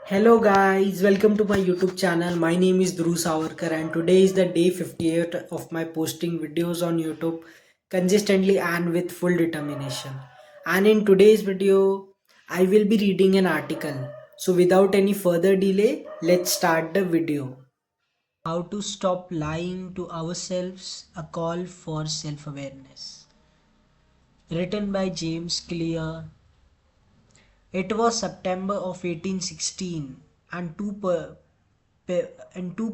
Hello guys, welcome to my YouTube channel. My name is Dhruv Savarkar and today is the day 58 of my posting videos on YouTube consistently and with full determination. And in today's video, I will be reading an article. So without any further delay, let's start the video. How to stop lying to ourselves, a call for self-awareness. Written by James Clear. It was September of 1816 and two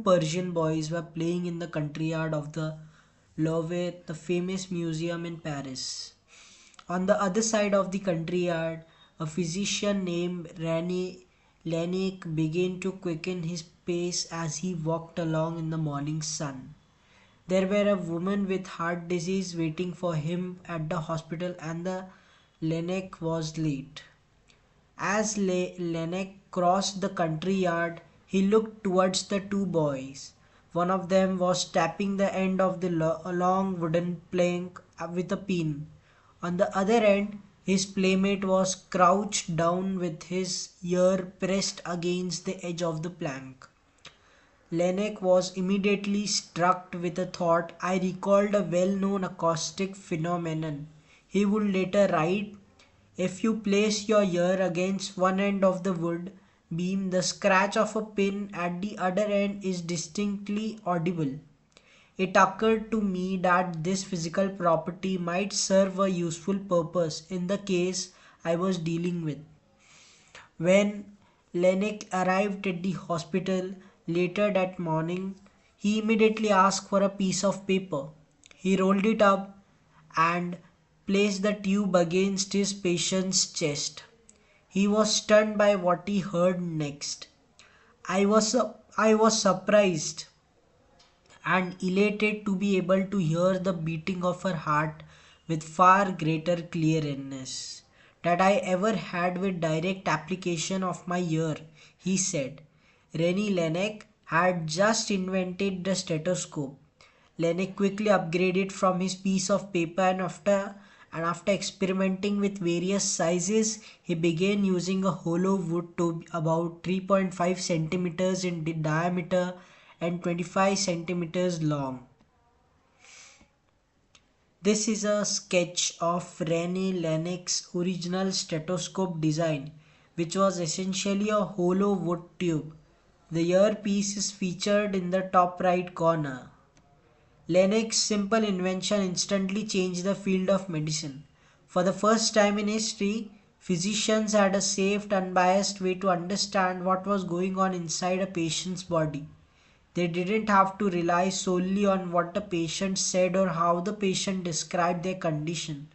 Persian boys were playing in the country yard of the Louvre, the famous museum in Paris. On the other side of the country yard, a physician named Rene Laennec began to quicken his pace as he walked along in the morning sun. There were a woman with heart disease waiting for him at the hospital, and the Laennec was late. As Laennec crossed the country yard, he looked towards the two boys. One of them was tapping the end of the long wooden plank with a pin. On the other end, his playmate was crouched down with his ear pressed against the edge of the plank. Laennec was immediately struck with a thought. I recalled a well-known acoustic phenomenon. He would later write, if you place your ear against one end of the wood beam, the scratch of a pin at the other end is distinctly audible. It occurred to me that this physical property might serve a useful purpose in the case I was dealing with. When Laennec arrived at the hospital later that morning, he immediately asked for a piece of paper. He rolled it up and placed the tube against his patient's chest. He was stunned by what he heard next. I was surprised and elated to be able to hear the beating of her heart with far greater clearness that I ever had with direct application of my ear, he said. Rene Laennec had just invented the stethoscope. Laennec quickly upgraded from his piece of paper, and after experimenting with various sizes, he began using a hollow wood tube about 3.5 centimeters in diameter and 25 centimeters long. This is a sketch of Rene Laennec's original stethoscope design, which was essentially a hollow wood tube. The earpiece is featured in the top right corner. Laennec's simple invention instantly changed the field of medicine. For the first time in history, physicians had a safe, unbiased way to understand what was going on inside a patient's body. They didn't have to rely solely on what the patient said or how the patient described their condition.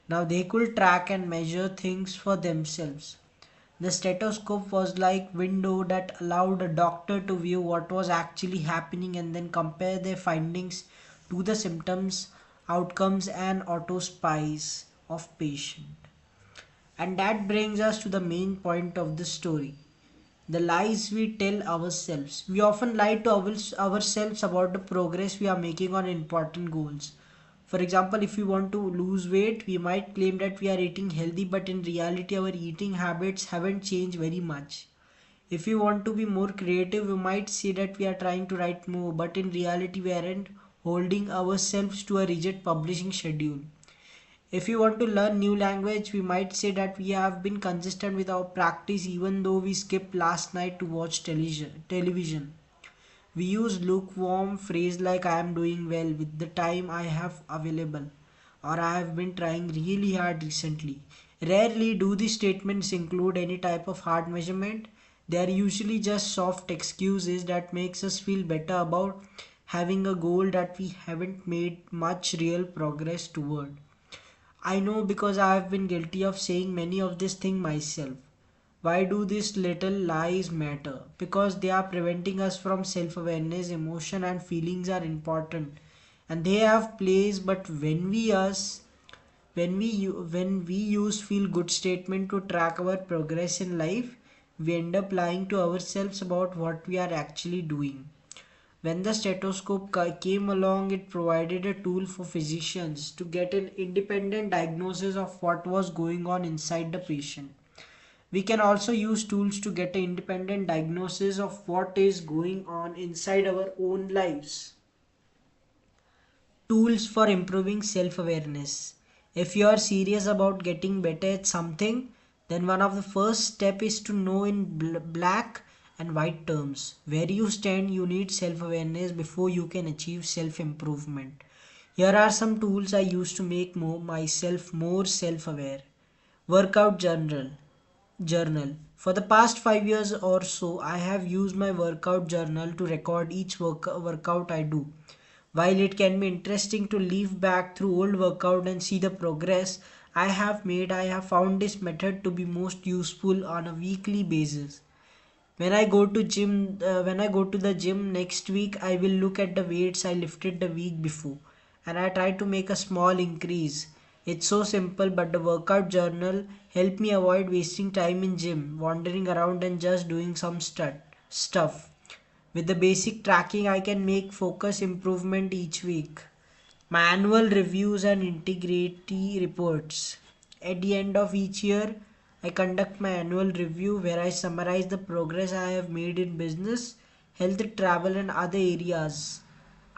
Now they could track and measure things for themselves. The stethoscope was like window that allowed a doctor to view what was actually happening and then compare their findings to the symptoms, outcomes and autopsies of patient. And that brings us to the main point of the story. The lies we tell ourselves. We often lie to ourselves about the progress we are making on important goals. For example, if we want to lose weight, we might claim that we are eating healthy, but in reality, our eating habits haven't changed very much. If we want to be more creative, we might say that we are trying to write more, but in reality, we aren't holding ourselves to a rigid publishing schedule. If we want to learn new language, we might say that we have been consistent with our practice even though we skipped last night to watch television. We use lukewarm phrase like I am doing well with the time I have available or I have been trying really hard recently. Rarely do these statements include any type of hard measurement. They are usually just soft excuses that makes us feel better about having a goal that we haven't made much real progress toward. I know because I have been guilty of saying many of these things myself. Why do these little lies matter? Because they are preventing us from self-awareness. Emotion and feelings are important and they have place, but when we use feel good statement to track our progress in life, we end up lying to ourselves about what we are actually doing. When the stethoscope came along, it provided a tool for physicians to get an independent diagnosis of what was going on inside the patient. We can also use tools to get an independent diagnosis of what is going on inside our own lives. Tools for improving self awareness. If you are serious about getting better at something, then one of the first step is to know in black and white terms where you stand. You need self awareness before you can achieve self improvement. Here are some tools I use to make myself more self aware. Workout journal. For the past 5 years or so, I have used my workout journal to record each workout I do. While it can be interesting to leaf back through old workout and see the progress I have made, I have found this method to be most useful on a weekly basis. When I go to the gym next week, I will look at the weights I lifted the week before and I try to make a small increase. It's so simple, but the workout journal helped me avoid wasting time in gym, wandering around and just doing some stuff. With the basic tracking, I can make focus improvement each week. My annual reviews and integrity reports. At the end of each year, I conduct my annual review where I summarize the progress I have made in business, health, travel, and other areas.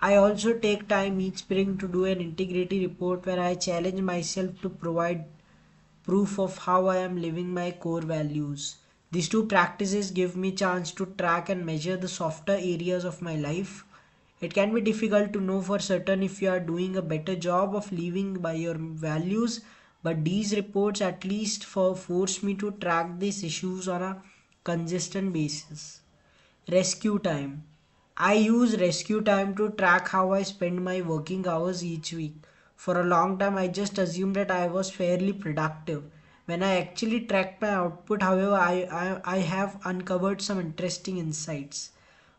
I also take time each spring to do an integrity report where I challenge myself to provide proof of how I am living my core values. These two practices give me chance to track and measure the softer areas of my life. It can be difficult to know for certain if you are doing a better job of living by your values, but these reports at least force me to track these issues on a consistent basis. Rescue time. I use rescue time to track how I spend my working hours each week. For a long time, I just assumed that I was fairly productive. When I actually tracked my output, however, I have uncovered some interesting insights.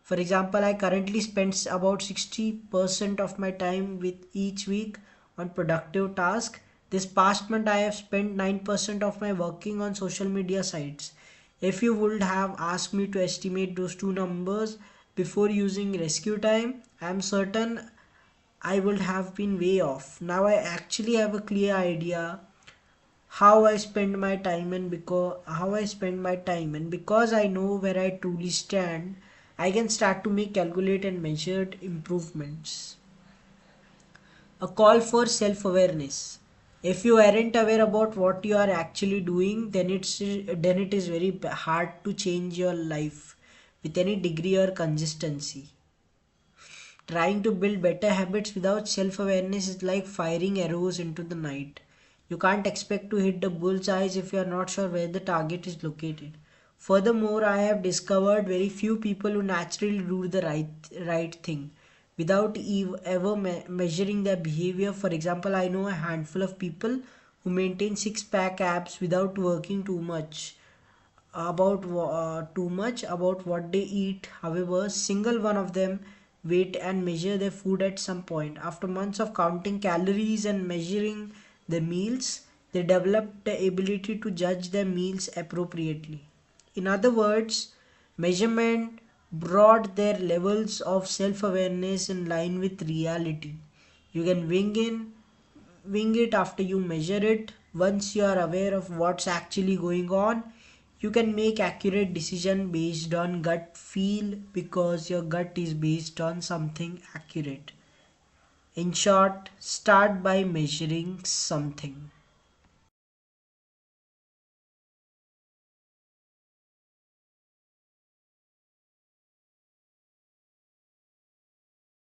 For example, I currently spend about 60% of my time with each week on productive tasks. This past month, I have spent 9% of my working on social media sites. If you would have asked me to estimate those two numbers before using rescue time, I am certain I would have been way off. Now I actually have a clear idea how I spend my time and because I know where I truly stand, I can start to make calculate and measured improvements. A call for self-awareness. If you aren't aware about what you are actually doing, then it is very hard to change your life with any degree or consistency. Trying to build better habits without self-awareness is like firing arrows into the night. You can't expect to hit the bullseyes if you are not sure where the target is located. Furthermore, I have discovered very few people who naturally do the right thing without ever measuring their behavior. For example, I know a handful of people who maintain six-pack abs without working too much about what they eat. However, single one of them wait and measure their food at some point. After months of counting calories and measuring their meals, they develop the ability to judge their meals appropriately. In other words, measurement brought their levels of self-awareness in line with reality. You can wing it after you measure it. Once you are aware of what's actually going on, you can make accurate decision based on gut feel because your gut is based on something accurate. In short, start by measuring something.